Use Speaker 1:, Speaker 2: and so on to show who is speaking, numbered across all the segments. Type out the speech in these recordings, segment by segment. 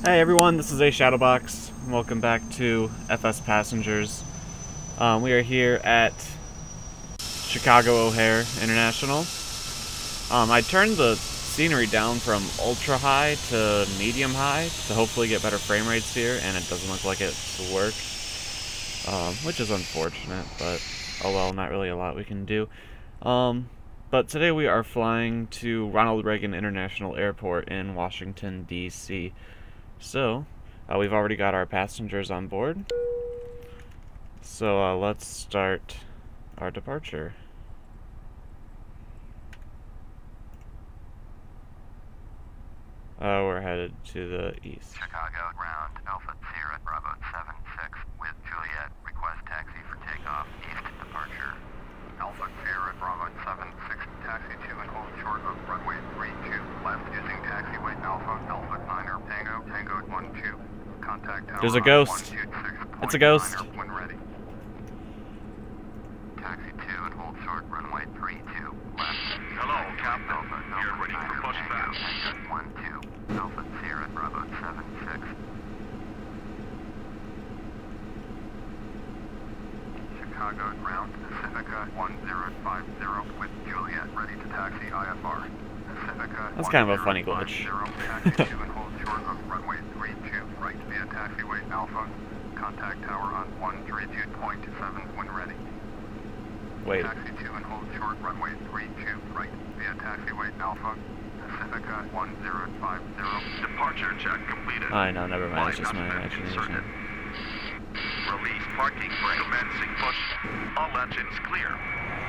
Speaker 1: Hey everyone, this is AShadowbox. Welcome back to FSPassengers. We are here at Chicago O'Hare International. I turned the scenery down from ultra high to medium high to hopefully get better frame rates here, and it doesn't look like it will work, which is unfortunate, but oh well, not really a lot we can do. But today we are flying to Ronald Reagan International Airport in Washington, D.C. So, we've already got our passengers on board. So, let's start our departure. We're headed to the east.
Speaker 2: Chicago, ground, Alpha Sierra, Bravo 76 with Juliet. Request taxi for takeoff, east departure. Alpha Sierra, Bravo 76, taxi to and hold short of runway 32, left using taxiway Alpha, Alpha Niner, Tango, Tango 12, contact tower.
Speaker 1: There's a ghost. It's a ghost.
Speaker 2: When ready. Taxi to and hold short runway 32, left.
Speaker 3: Hello, Captain. You're ready for pushback.
Speaker 2: Tango 12, Alpha Sierra, Bravo 76. Chicago ground, Pacifica 1050 with Juliet ready to taxi IFR. Pacifica.
Speaker 1: That's kind of a funny glitch.
Speaker 2: Taxi to and hold short of runway 32 right via taxiway Alpha. Contact tower on 132.7 when ready.
Speaker 1: Wait.
Speaker 2: Taxi to and hold short runway 32 right via taxiway Alpha. Pacifica 1050.
Speaker 3: Departure check completed.
Speaker 1: I know, never mind. It's just my imagination.
Speaker 3: Release parking brake. Commencing push. All engines clear.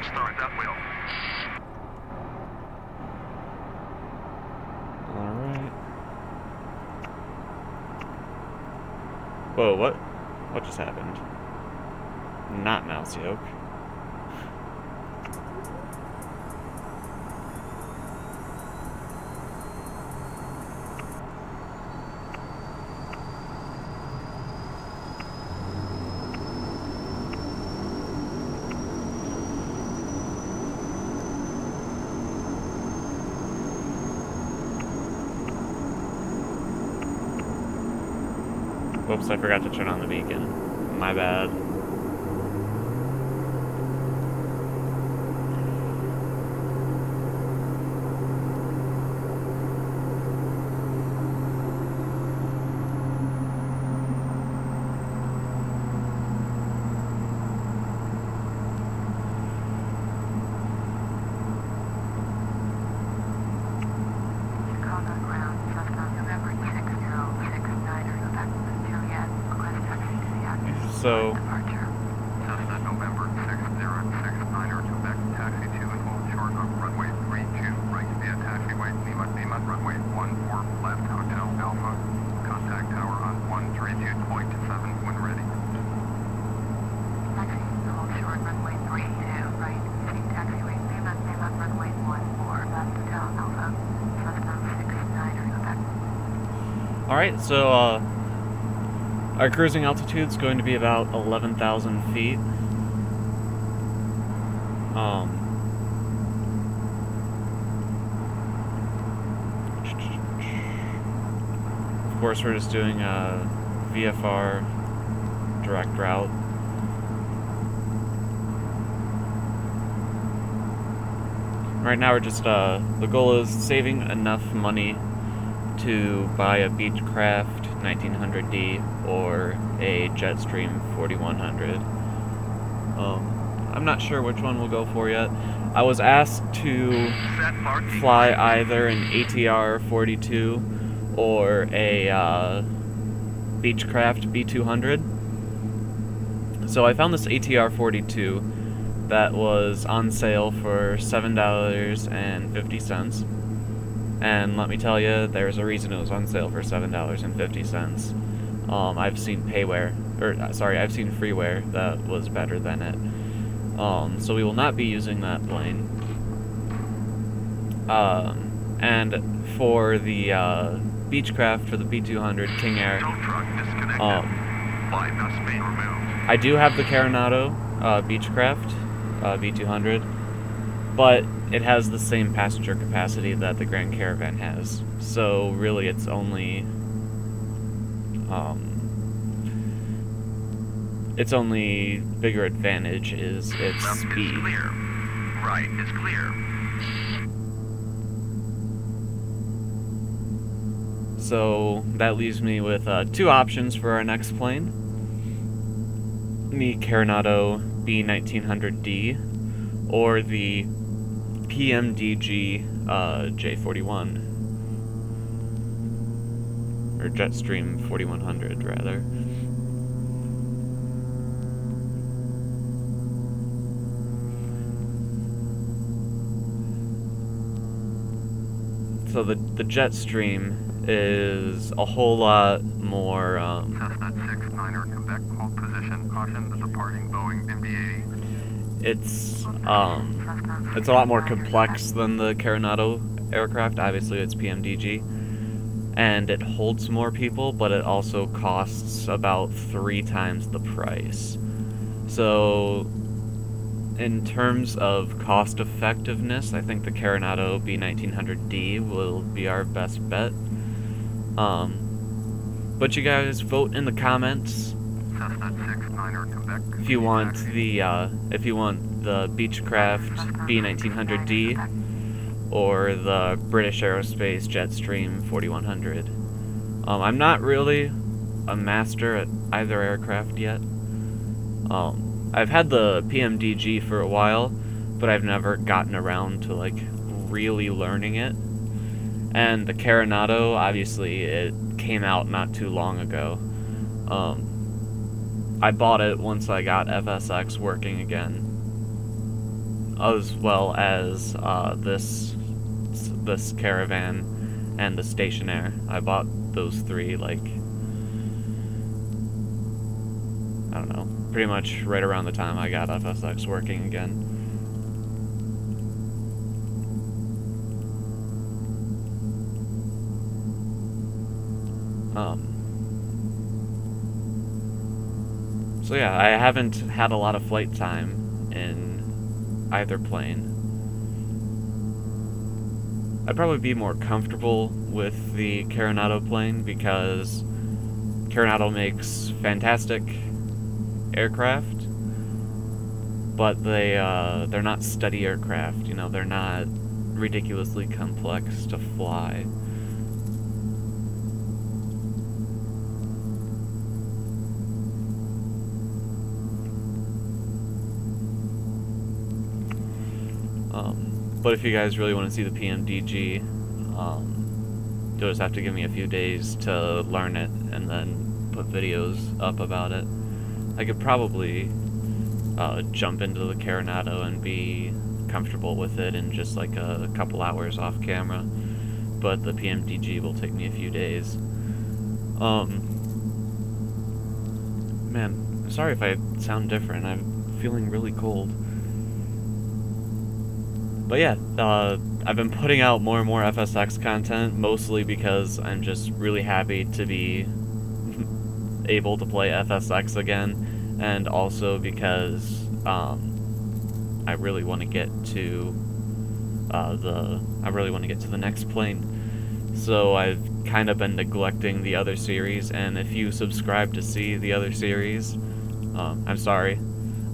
Speaker 3: Start that wheel.
Speaker 1: Alright. Whoa, what? What just happened? Not mouse yoke. Whoops, I forgot to turn on the beacon. My bad. So,
Speaker 2: Cessna November 6069er Quebec, taxi to and hold short of runway 32, right via taxiway Lima, runway 14, left Hotel Alpha, contact tower on 132.7 when ready. Taxi to hold short runway 32, right using taxiway Lima, runway 14, left Hotel Alpha, Cessna 69er Quebec.
Speaker 1: alright, so, our cruising altitude is going to be about 11,000 feet. Of course, we're just doing a VFR direct route. Right now, we're just, the goal is saving enough money to buy a Beechcraft 1900D or a Jetstream 4100. I'm not sure which one we'll go for yet. I was asked to fly either an ATR 42 or a Beechcraft B200. So I found this ATR 42 that was on sale for $7.50. And let me tell you, there's a reason it was on sale for $7.50. I've seen I've seen freeware that was better than it. So we will not be using that plane. And for the Beechcraft, for the B200 King Air, I do have the Coronado Beechcraft B200, but it has the same passenger capacity that the Grand Caravan has. So really it's only its only bigger advantage is its
Speaker 3: Left
Speaker 1: speed.
Speaker 3: is clear. Right is clear.
Speaker 1: So that leaves me with two options for our next plane. The Coronado B1900D or the PMDG J41, or Jetstream 4100 rather. So the Jetstream is a whole lot more
Speaker 2: Cessna 69er Quebec, hold position, caution the departing Boeing MD-80.
Speaker 1: it's a lot more complex than the Coronado aircraft. Obviously it's PMDG, and it holds more people, but it also costs about 3 times the price. So in terms of cost effectiveness, I think the Coronado B1900D will be our best bet. But you guys vote in the comments
Speaker 2: Cessna 69er Quebec.
Speaker 1: if you want the Beechcraft B1900D or the British Aerospace Jetstream 4100. I'm not really a master at either aircraft yet. I've had the PMDG for a while, but I've never gotten around to like really learning it. And the Coronado, obviously, it came out not too long ago. I bought it once I got FSX working again, as well as this Caravan and the Stationaire. I bought those 3 like, I don't know, pretty much right around the time I got FSX working again. So yeah, I haven't had a lot of flight time in either plane. I'd probably be more comfortable with the Coronado plane because Coronado makes fantastic aircraft, but they're not steady aircraft. You know, they're not ridiculously complex to fly. But if you guys really want to see the PMDG, you'll just have to give me a few days to learn it and then put videos up about it. I could probably jump into the Coronado and be comfortable with it in just like a couple hours off camera, but the PMDG will take me a few days. Man, sorry if I sound different. I'm feeling really cold. But yeah, I've been putting out more and more FSX content, mostly because I'm just really happy to be able to play FSX again, and also because I really want to get to the next plane. So I've kind of been neglecting the other series, and if you subscribe to see the other series, I'm sorry.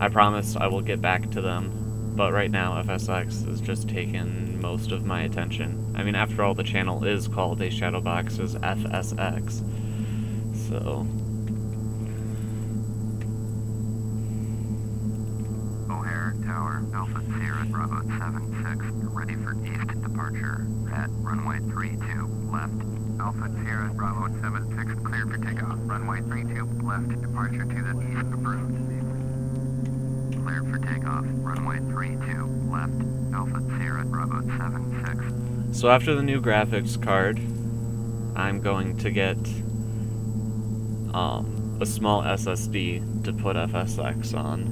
Speaker 1: I promise I will get back to them. But right now, FSX is just taking most of my attention. I mean, after all, the channel is called AShadowboxsFSX. So...
Speaker 2: O'Hare Tower, Alpha Sierra Bravo 76, ready for east departure at runway 32 left. Alpha Sierra Bravo 76, cleared for takeoff. Runway 32 left, departure to the east approved. Cleared for takeoff. Runway 32 left. Alpha Sierra Bravo 76.
Speaker 1: So after the new graphics card, I'm going to get a small SSD to put FSX on,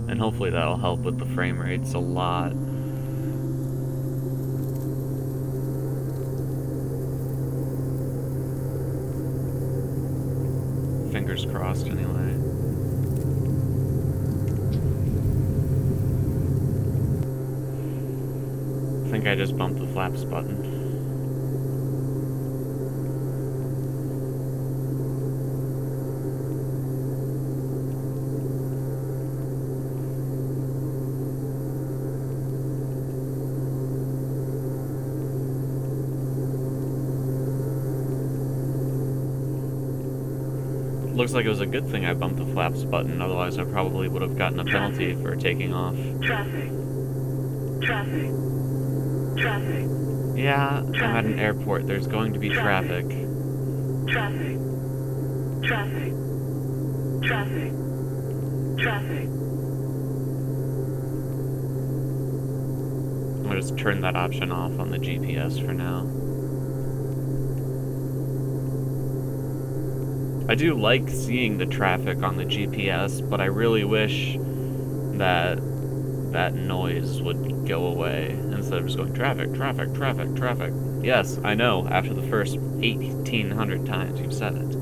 Speaker 1: and hopefully that'll help with the frame rates a lot. Fingers crossed, anyway. I think I just bumped the flaps button. Looks like it was a good thing I bumped the flaps button, otherwise I probably would have gotten a penalty for taking off.
Speaker 4: Traffic. Traffic. Traffic.
Speaker 1: Yeah, I'm at an airport. There's going to be traffic.
Speaker 4: Traffic. Traffic. Traffic. Traffic.
Speaker 1: I'm gonna just turn that option off on the GPS for now. I do like seeing the traffic on the GPS, but I really wish that that noise would go away instead of just going traffic, traffic, traffic, traffic. Yes, I know, after the first 1,800 times you've said it.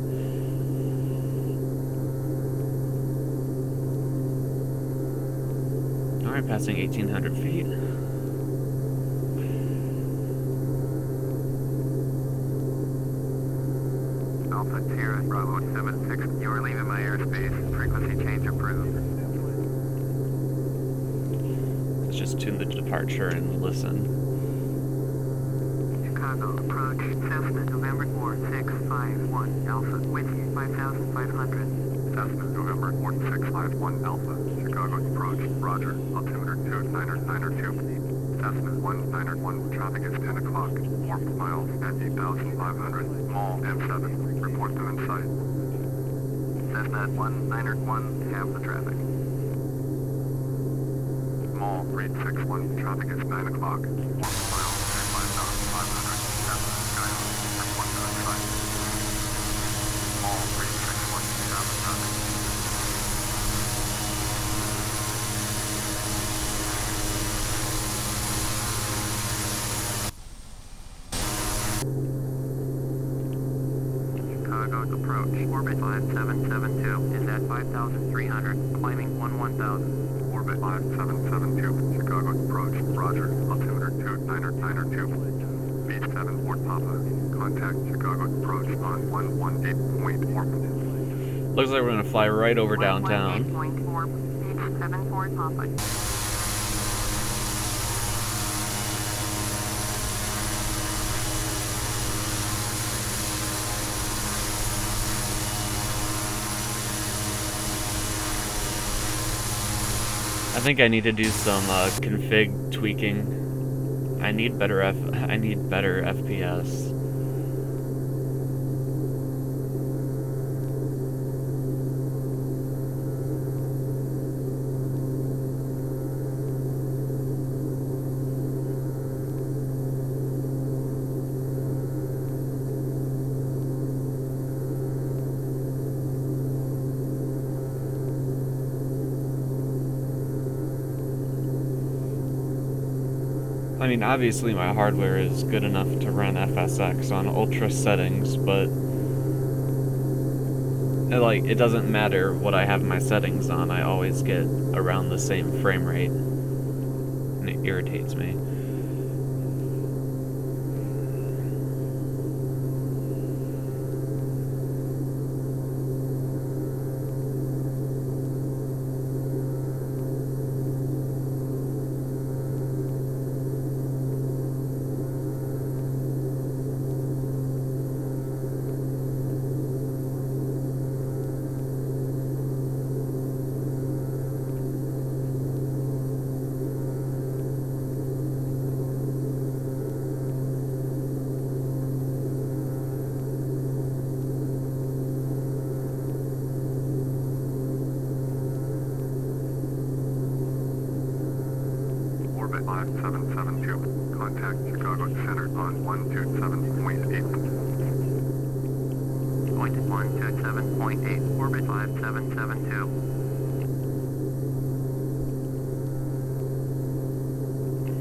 Speaker 1: Alright, passing 1,800 feet.
Speaker 2: Alpha Sierra Bravo 76, you are leaving my airspace. Frequency change approved.
Speaker 1: Let's just tune the departure and listen.
Speaker 2: Chicago approach, Cessna November 4651 Alpha, with you 5,500. Cessna November 4651 Alpha, Chicago approach, roger, altimeter 29902. Cessna 191, traffic is 10 o'clock, warp miles at 8,500, mall M7, report to inside. Cessna 191, have the traffic. Mall 361, traffic is 9 o'clock, warp miles at 5,500, Cessna Skyline, report to inside. Mall 361, have the traffic. Chicago approach, orbit 5772 is at 5,300, climbing 11,000. Orbit 5772, Chicago approach, roger, altimeter 29902. V7 Fort Papa, contact Chicago approach on 118.4.
Speaker 1: Looks like we're gonna fly right over downtown.
Speaker 4: 118.4, V7 Fort Papa.
Speaker 1: I think I need to do some config tweaking. I need better FPS. I mean, obviously my hardware is good enough to run FSX on ultra settings, but it doesn't matter what I have my settings on, I always get around the same frame rate, and it irritates me.
Speaker 2: Orbit 5772, contact Chicago Center on 127.8. Point 127.8, orbit 5772.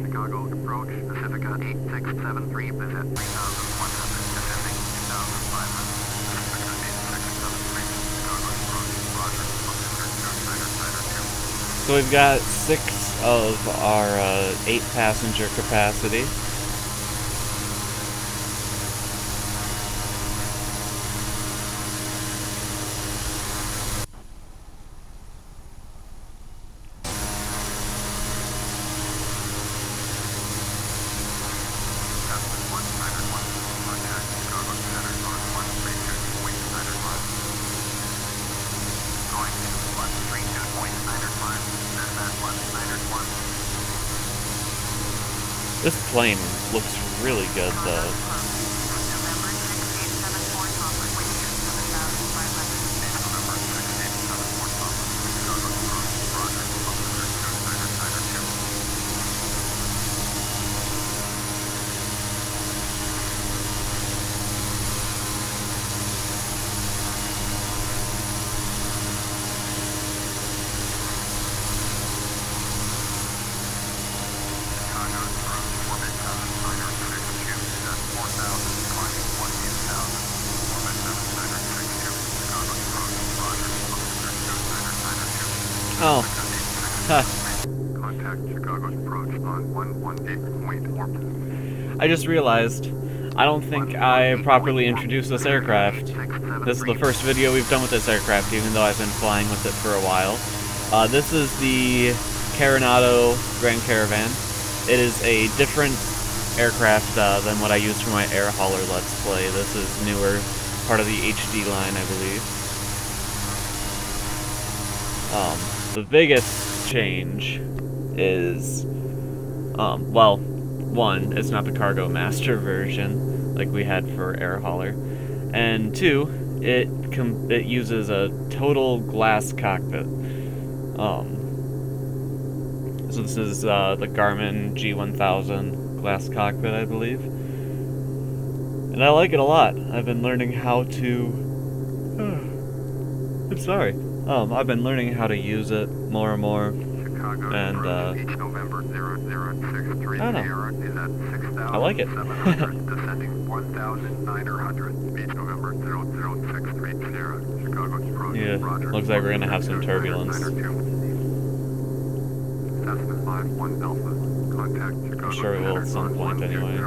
Speaker 2: Chicago approach, Pacifica 8673, is at 3,100, descending 2,500. Pacifica 8673, Chicago approach, roger, altimeter 29902.
Speaker 1: So we've got 6 of our 8-passenger capacity. This plane looks really good, though. Oh.
Speaker 2: Contact Chicago's approach on 118.4.
Speaker 1: I just realized, I don't think I properly introduced this aircraft. This is the first video we've done with this aircraft, even though I've been flying with it for a while. This is the Coronado Grand Caravan. It is a different aircraft than what I use for my air hauler Let's Play. This is newer, part of the HD line, I believe. The biggest change is, well, one, it's not the Cargo Master version like we had for air hauler, and two, it uses a total glass cockpit. So this is the Garmin G1000 glass cockpit, I believe, and I like it a lot. I've been learning how to. I'm sorry. I've been learning how to use it more and more, and I don't know. I like it. Yeah, looks like we're gonna have some turbulence. I'm sure we will at some point anyway.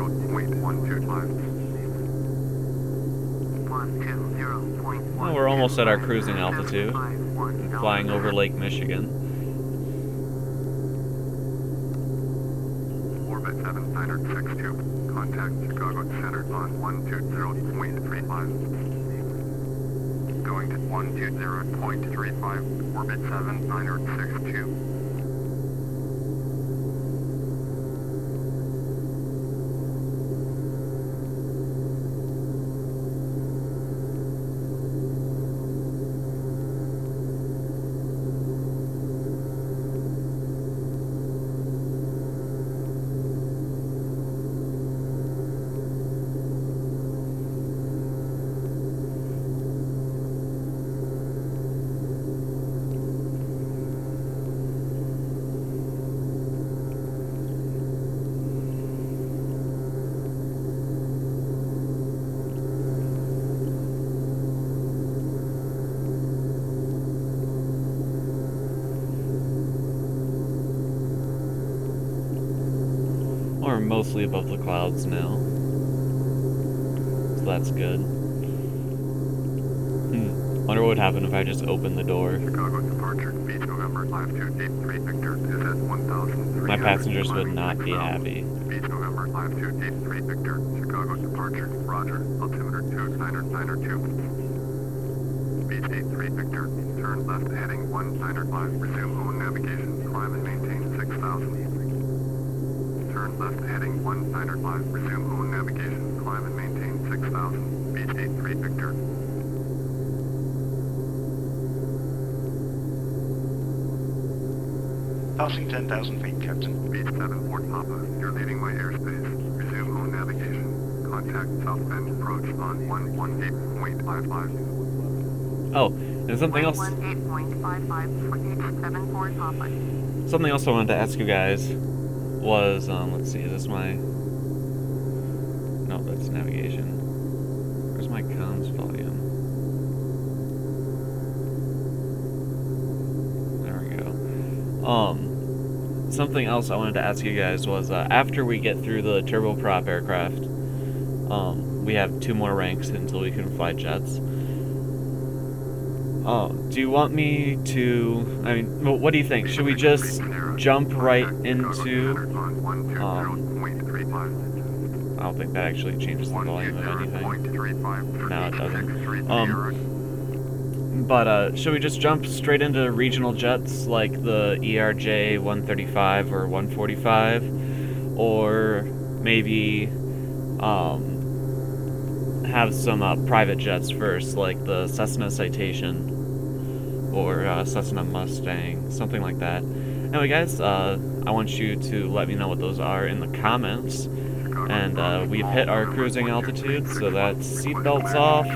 Speaker 1: Well, we're almost at our cruising altitude, flying over Lake Michigan.
Speaker 2: Orbit 7962, contact Chicago Center on 120.35. Going to 120.35, orbit 7962.
Speaker 1: We're mostly above the clouds now, so that's good. Wonder what would happen if I just opened the door.
Speaker 2: Chicago departure, beach November 5283 Victor is at 1,300.
Speaker 1: My passengers would not be happy.
Speaker 2: Beach November 5283 Victor, Chicago departure, roger, altimeter 2992. Beach 83 Victor, turn left heading 195, resume own navigation, climb and maintain 6,000. Turn left heading 195, resume own navigation, climb and maintain 6,000, beach 83 Victor.
Speaker 3: Passing 10,000 feet, Captain.
Speaker 2: Beach 7 Fort Papa, you're leaving my airspace. Resume own navigation. Contact South Bend approach on 118.55.
Speaker 1: Oh, and something else.
Speaker 4: 118.55 for EP07 Fort Papa.
Speaker 1: Something else I wanted to ask you guys was, let's see, is this my... No, that's navigation. Where's my comms volume? There we go. Something else I wanted to ask you guys was, after we get through the turboprop aircraft, we have 2 more ranks until we can fly jets. Do you want me to, I mean, what do you think? Should we just jump right into, I don't think that actually changes the volume of anything. No, it doesn't. But should we just jump straight into regional jets like the ERJ 135 or 145, or maybe have some private jets first, like the Cessna Citation or Cessna Mustang, something like that. Anyway, guys, I want you to let me know what those are in the comments. And we've hit our cruising altitude, so that's seatbelts off.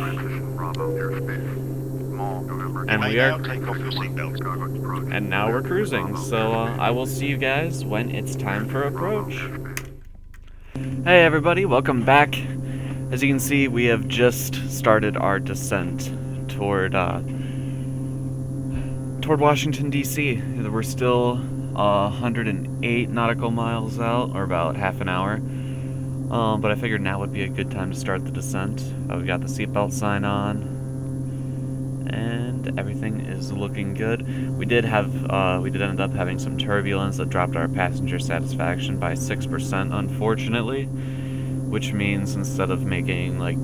Speaker 1: And we are,
Speaker 3: take off your seatbelt.
Speaker 1: and now we're cruising. So I will see you guys when it's time for approach. Hey everybody, welcome back. As you can see, we have just started our descent toward Washington, D.C. We're still 108 nautical miles out, or about half an hour. But I figured now would be a good time to start the descent. We've got the seatbelt sign on, and everything is looking good. We did end up having some turbulence that dropped our passenger satisfaction by 6%, unfortunately. Which means instead of making, like,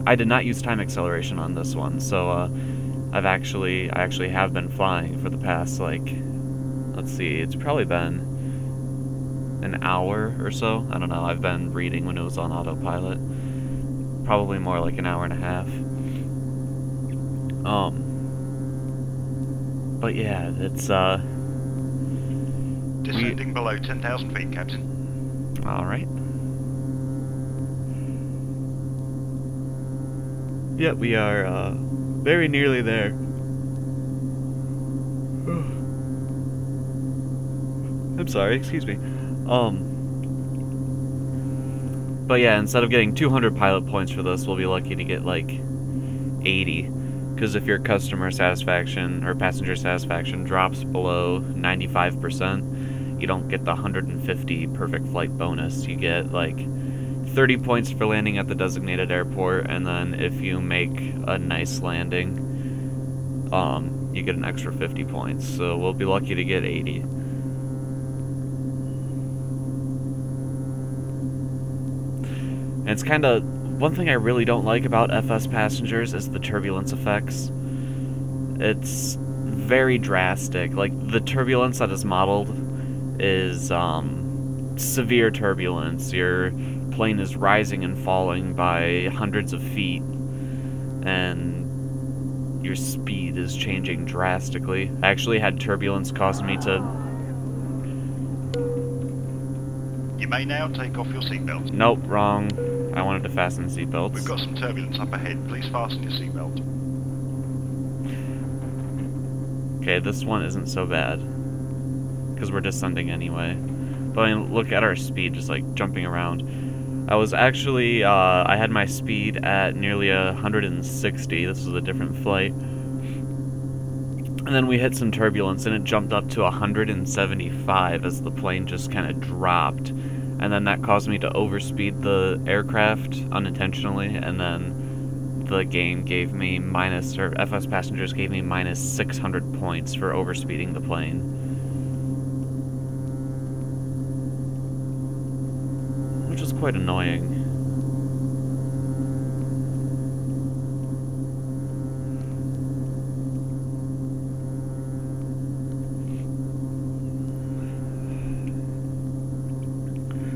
Speaker 1: I did not use time acceleration on this one, so I actually have been flying for the past, like, let's see, it's probably been an hour or so. I don't know, I've been reading when it was on autopilot. Probably more like an hour and a half. But yeah, it's,
Speaker 3: Descending below 10,000 feet, Captain.
Speaker 1: Alright. Yeah, we are, very nearly there. I'm sorry, excuse me. But yeah, instead of getting 200 pilot points for this, we'll be lucky to get, like, 80. Because if your customer satisfaction, or passenger satisfaction, drops below 95%, you don't get the 150 perfect flight bonus. You get, like, 30 points for landing at the designated airport, and then if you make a nice landing, you get an extra 50 points. So we'll be lucky to get 80. And it's kind of, one thing I really don't like about FSPassengers is the turbulence effects. It's very drastic. Like, the turbulence that is modeled is severe turbulence. Your plane is rising and falling by hundreds of feet, and your speed is changing drastically. I actually had turbulence cause me to...
Speaker 3: You may now take off your seatbelt.
Speaker 1: Nope, wrong. I wanted to fasten seatbelts.
Speaker 3: We've got some turbulence up ahead. Please fasten your seatbelt.
Speaker 1: Okay, this one isn't so bad, because we're descending anyway. But I mean, look at our speed, just like jumping around. I was actually, I had my speed at nearly 160. This was a different flight. And then we hit some turbulence, and it jumped up to 175 as the plane just kind of dropped. And then that caused me to overspeed the aircraft unintentionally, and then the game gave me minus, or FSPassengers gave me minus 600 points for overspeeding the plane. Which is quite annoying.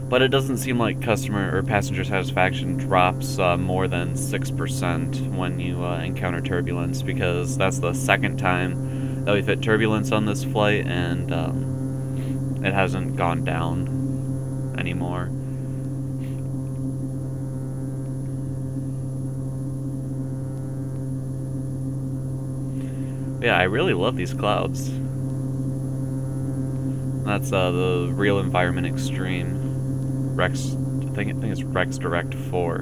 Speaker 1: But it doesn't seem like customer or passenger satisfaction drops more than 6% when you encounter turbulence, because that's the second time that we've hit turbulence on this flight, and it hasn't gone down anymore. Yeah, I really love these clouds. That's the Real Environment Extreme. Rex, I think it's Rex Direct 4.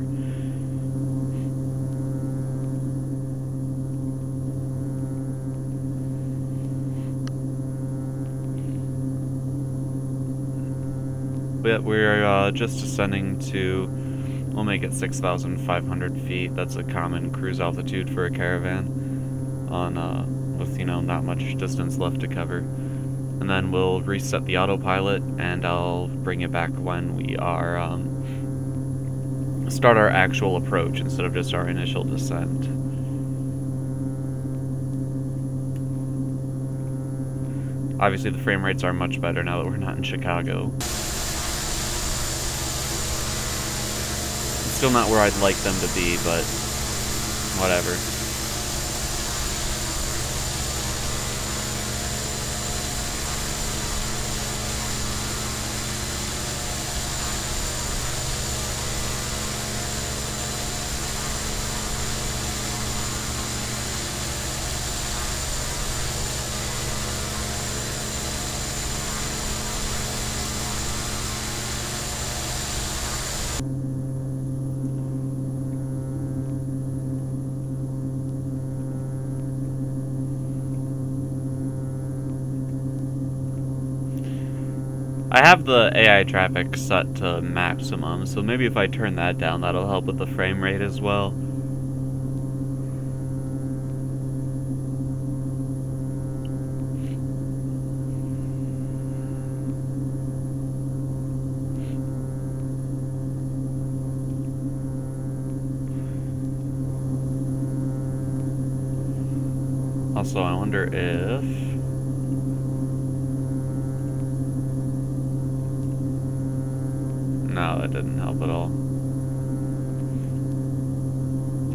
Speaker 1: But we're just descending to, we'll make it 6,500 feet. That's a common cruise altitude for a caravan on, with, you know, not much distance left to cover. And then we'll reset the autopilot, and I'll bring it back when we are, start our actual approach instead of just our initial descent. Obviously the frame rates are much better now that we're not in Chicago. It's still not where I'd like them to be, but whatever. I have the AI traffic set to maximum, so maybe if I turn that down, that'll help with the frame rate as well. Also, I wonder if... No, that didn't help at all.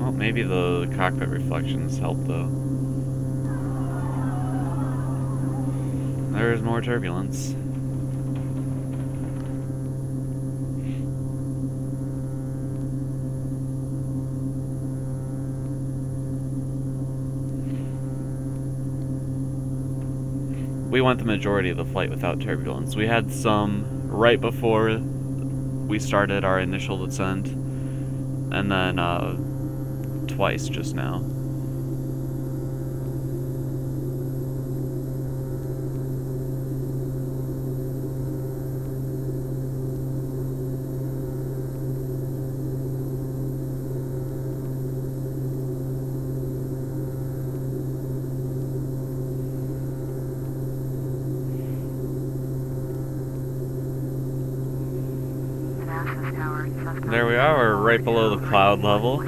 Speaker 1: Well, maybe the cockpit reflections help, though. There's more turbulence. We went the majority of the flight without turbulence. We had some right before we started our initial descent, and then twice just now. There we are, we're right below the cloud level.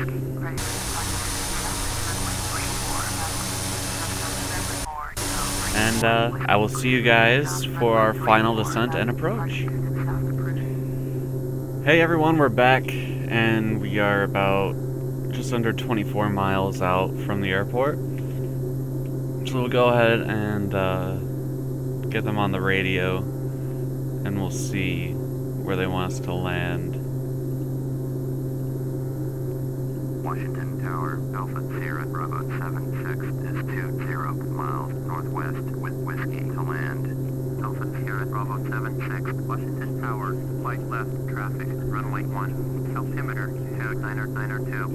Speaker 1: And I will see you guys for our final descent and approach. Hey everyone, we're back, and we are about just under 24 miles out from the airport. So we'll go ahead and get them on the radio, and we'll see where they want us to land.
Speaker 2: Washington Tower, Alpha Sierra Bravo 76 is 20 miles northwest with whiskey to land. Alpha Sierra Bravo 76, Washington Tower, flight left, traffic, runway 1, altimeter 2902.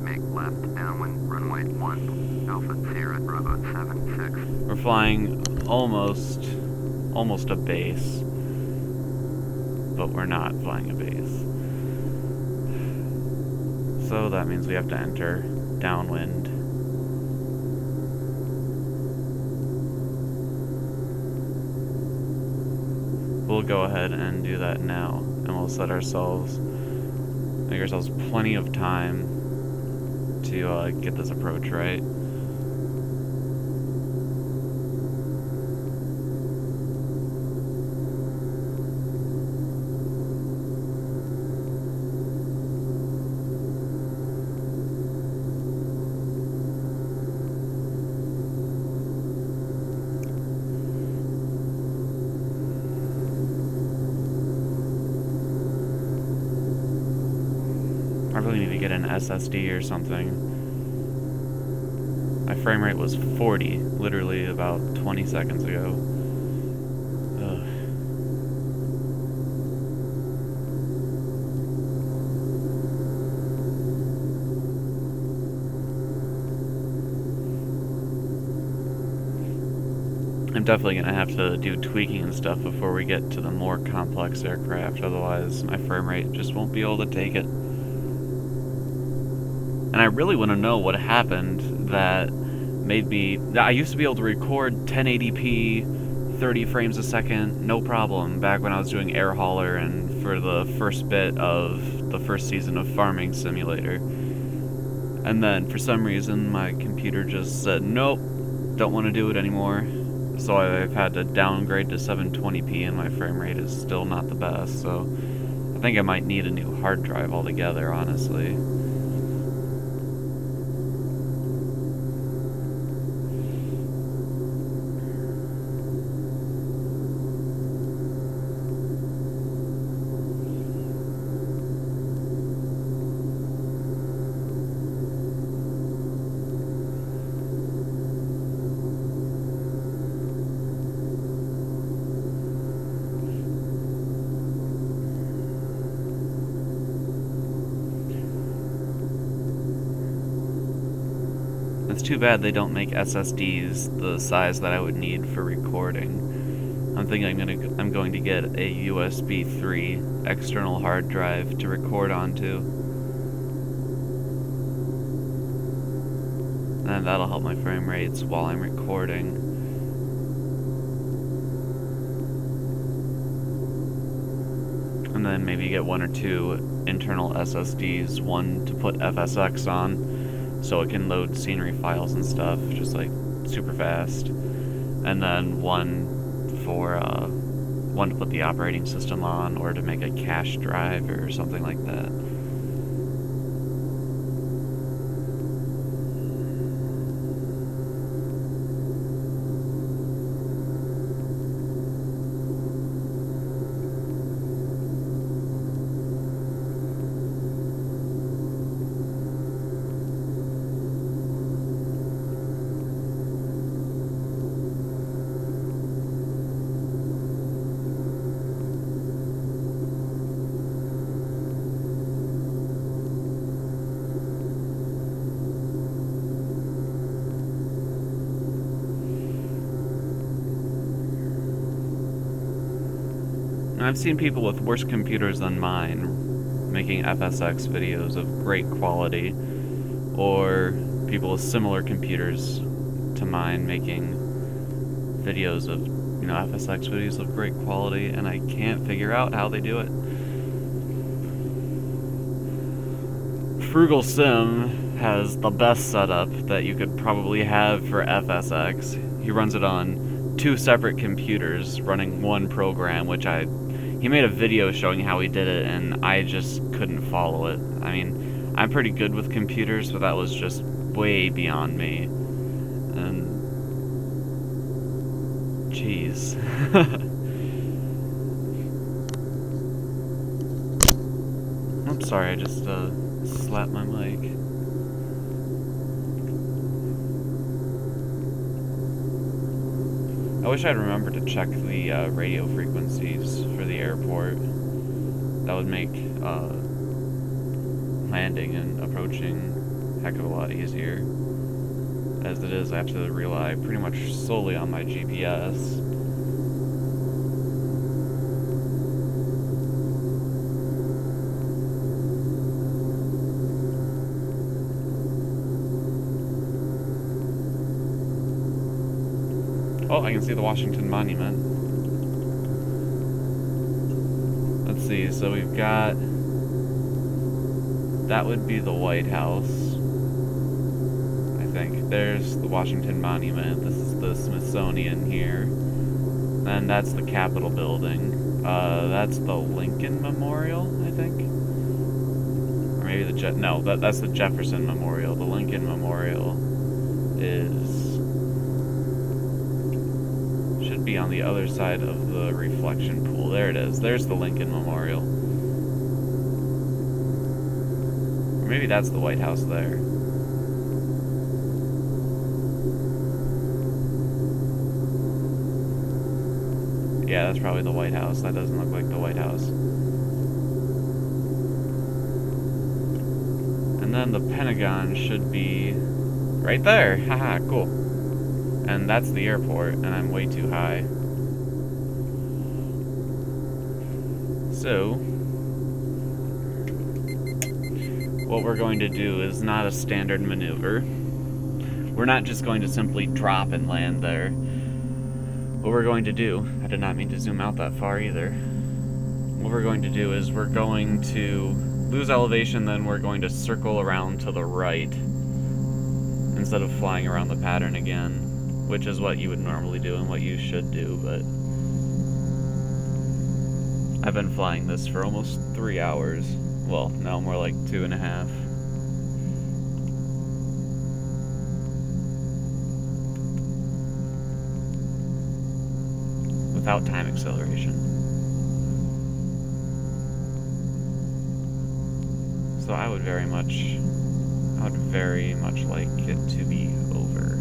Speaker 2: Make left, downwind, runway 1, Alpha Sierra Bravo 76.
Speaker 1: We're flying almost a base, but we're not flying a base. So that means we have to enter downwind. We'll go ahead and do that now, and we'll make ourselves plenty of time to get this approach right. I really need to get an SSD or something. My frame rate was 40, literally about 20 seconds ago. Ugh. I'm definitely going to have to do tweaking and stuff before we get to the more complex aircraft, otherwise my frame rate just won't be able to take it. And I really want to know what happened that made me... I used to be able to record 1080p, 30 frames a second, no problem, back when I was doing Air Hauler and for the first bit of the first season of Farming Simulator. And then, for some reason, my computer just said, nope, don't want to do it anymore. So I've had to downgrade to 720p, and my frame rate is still not the best, so I think I might need a new hard drive altogether, honestly. It's too bad they don't make SSDs the size that I would need for recording. I'm thinking I'm going to get a USB 3 external hard drive to record onto. And that'll help my frame rates while I'm recording. And then maybe get 1 or 2 internal SSDs, one to put FSX on, so it can load scenery files and stuff, just like super fast. And then one to put the operating system on, or to make a cache drive or something like that. I've seen people with worse computers than mine making FSX videos of great quality, or people with similar computers to mine making videos of, you know, FSX videos of great quality, and I can't figure out how they do it. Frugal Sim has the best setup that you could probably have for FSX. He runs it on 2 separate computers running one program, which he made a video showing how he did it, and I just couldn't follow it. I mean, I'm pretty good with computers, but that was just way beyond me. And jeez. I'm sorry, I just slapped my mic. I wish I'd remembered to check the radio frequencies for the airport. That would make landing and approaching a heck of a lot easier. As it is, I have to rely pretty much solely on my GPS. Oh, I can see the Washington Monument. Let's see, so we've got... that would be the White House, I think. There's the Washington Monument. This is the Smithsonian here. And that's the Capitol Building. That's the Lincoln Memorial, I think. Or maybe the no, that's the Jefferson Memorial. The Lincoln Memorial should be on the other side of the reflection pool. There it is. There's the Lincoln Memorial. Or maybe that's the White House there. Yeah, that's probably the White House. That doesn't look like the White House. And then the Pentagon should be right there. Haha, cool. And that's the airport, and I'm way too high. So, what we're going to do is not a standard maneuver. We're not just going to simply drop and land there. What we're going to do, I did not mean to zoom out that far either. What we're going to do is we're going to lose elevation, then we're going to circle around to the right instead of flying around the pattern again. which is what you would normally do and what you should do, but I've been flying this for almost 3 hours. Well, now more like 2.5. Without time acceleration. So I would very much like it to be over.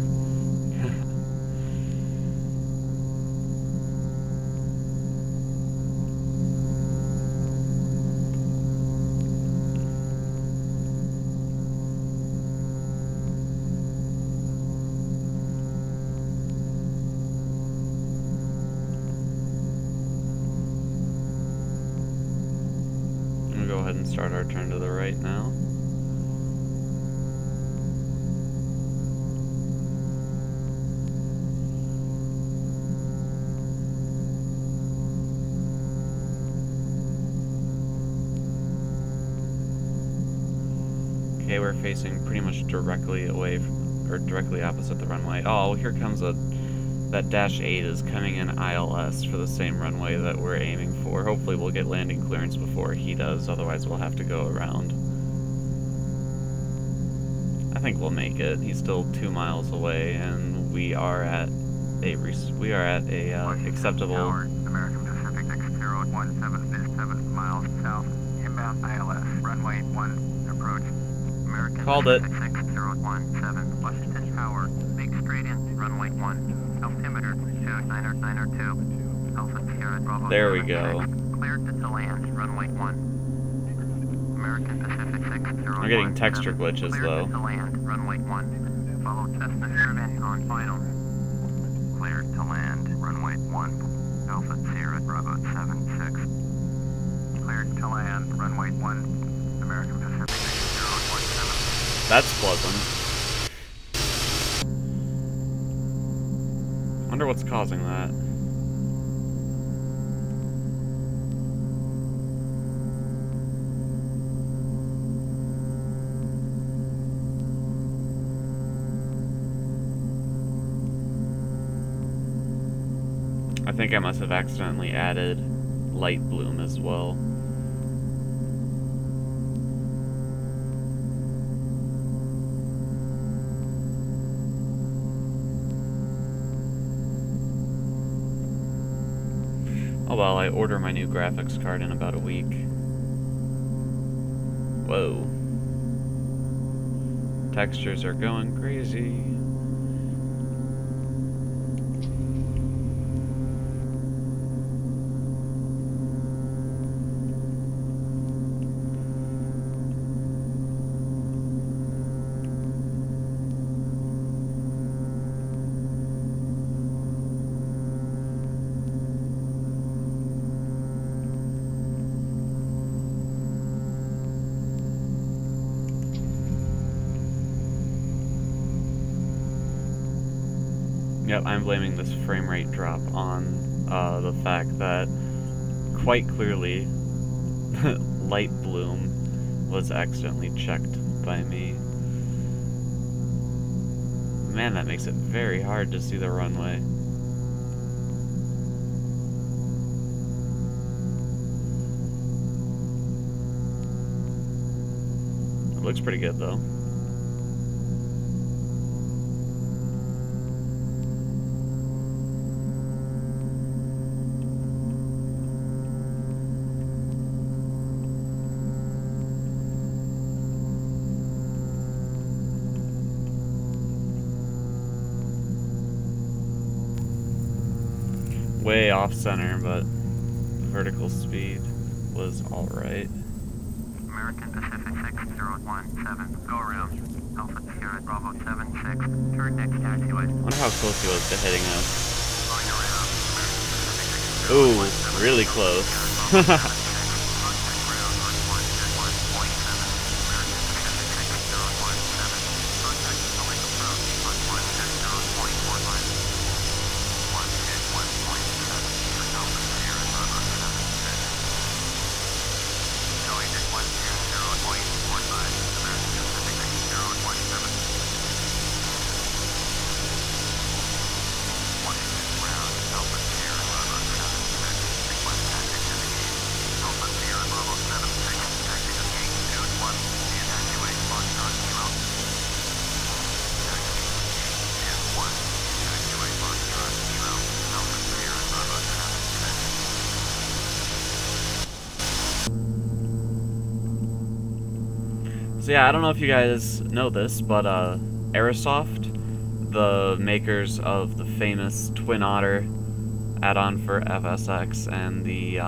Speaker 1: I'm gonna go ahead and start our turn to the right now. Okay, we're facing pretty much directly away from, or directly opposite the runway. Oh, here comes that Dash 8 is coming in ILS for the same runway that we're aiming for. Hopefully we'll get landing clearance before he does, otherwise we'll have to go around. I think we'll make it. He's still 2 miles away, and we are at a acceptable.
Speaker 2: American Pacific X017 is 7 miles south, inbound ILS, runway 1, approach. American
Speaker 1: Called it.
Speaker 2: Pacific X017, Washington Tower, make straight in, runway 1, altimeter 29902, Alpha Sierra Bravo.
Speaker 1: There we go.
Speaker 2: Cleared to land, runway 1. American Pacific X017.
Speaker 1: I'm getting texture glitches though.
Speaker 2: Cleared to land, runway 1. Follow Cessna Sherman on final. Cleared to land, runway 1. Alpha Sierra Bravo 76. Cleared to land, runway 1. American Pacific X017.
Speaker 1: That's pleasant. Wonder what's causing that. I think I must have accidentally added light bloom as well. Oh well, I order my new graphics card in about a week. Whoa. Textures are going crazy. Yep, I'm blaming this frame rate drop on the fact that quite clearly light bloom was accidentally checked by me. Man, that makes it very hard to see the runway. It looks pretty good though. Way off center, but vertical speed was alright.
Speaker 2: American Pacific 6017, go around. Alpha Sierra Bravo 76, turn next taxiway.
Speaker 1: I wonder how close he was to hitting us.
Speaker 2: Going around.
Speaker 1: Ooh, really close.
Speaker 2: Bravo 76, taxi to gate 2-1, via taxiway Foxtrot Kilo. Taxi gate 2-1, via taxiway Foxtrot Kilo, Alpha Sierra Bravo 76.
Speaker 1: So yeah, I don't know if you guys know this, but Airsoft, the makers of the famous Twin Otter add-on for FSX, and the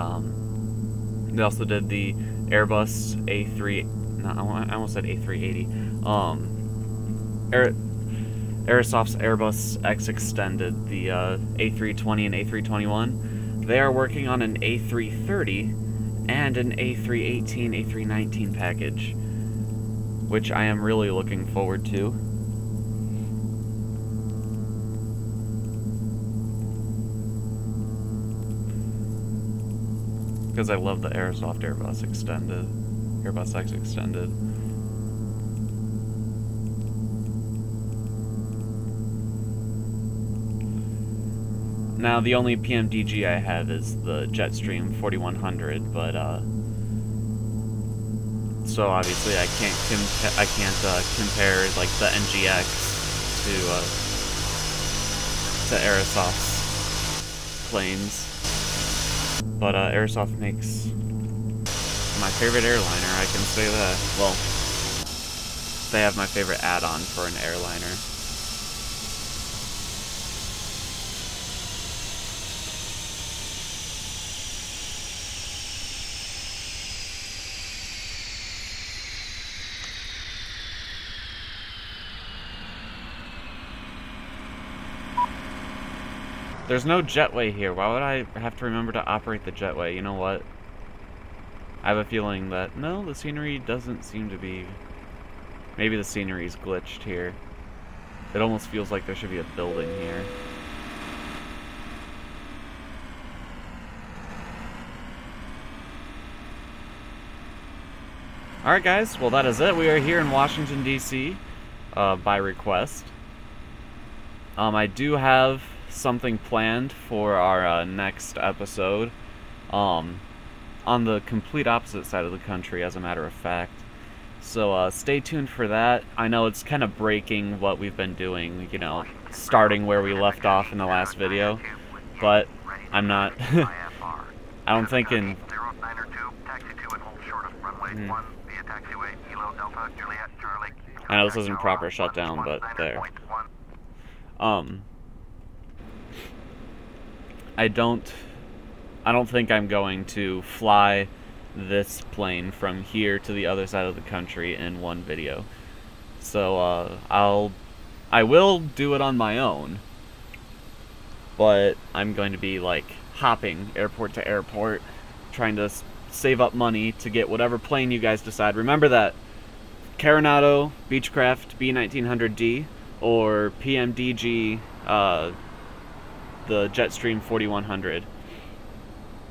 Speaker 1: they also did the Airbus A3. No, I almost said A380. Airsoft's Airbus X Extended, the A320 and A321. They are working on an A330 and an A318, A319 package, which I am really looking forward to. Because I love the Airsoft Airbus X Extended. Now, the only PMDG I have is the Jetstream 4100, but so obviously I can't compare like the NGX to Airsoft's planes. But Airsoft makes my favorite airliner, I can say that. Well, they have my favorite add-on for an airliner. There's no jetway here. Why would I have to remember to operate the jetway? You know what? I have a feeling that, no, the scenery doesn't seem to be... Maybe the scenery's glitched here. It almost feels like there should be a building here. Alright guys, well that is it. We are here in Washington, D.C. By request. I do have something planned for our next episode, on the complete opposite side of the country, as a matter of fact. So stay tuned for that. I know it's kind of breaking what we've been doing, you know, starting where we left off in the last video, but I'm not I don't think in I know this isn't proper shutdown, but there. I don't think I'm going to fly this plane from here to the other side of the country in one video. So I will do it on my own, but I'm going to be like hopping airport to airport, trying to save up money to get whatever plane you guys decide. Remember that Coronado Beechcraft B1900D or PMDG the Jetstream 4100.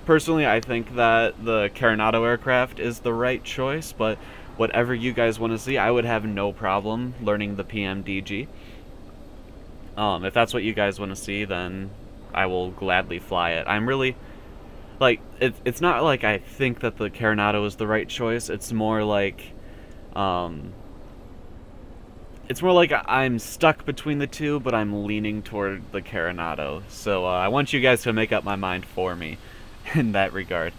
Speaker 1: Personally, I think that the Coronado aircraft is the right choice, but whatever you guys want to see, I would have no problem learning the PMDG. If that's what you guys want to see, then I will gladly fly it. I'm really, like, it's not like I think that the Coronado is the right choice, it's more like, I'm stuck between the two, but I'm leaning toward the Coronado. So I want you guys to make up my mind for me in that regard.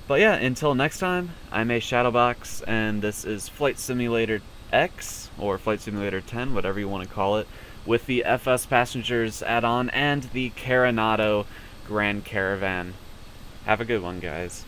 Speaker 1: But yeah, until next time, I'm AShadowbox, and this is Flight Simulator X, or Flight Simulator 10, whatever you want to call it, with the FSPassengers add-on and the Coronado Grand Caravan. Have a good one, guys.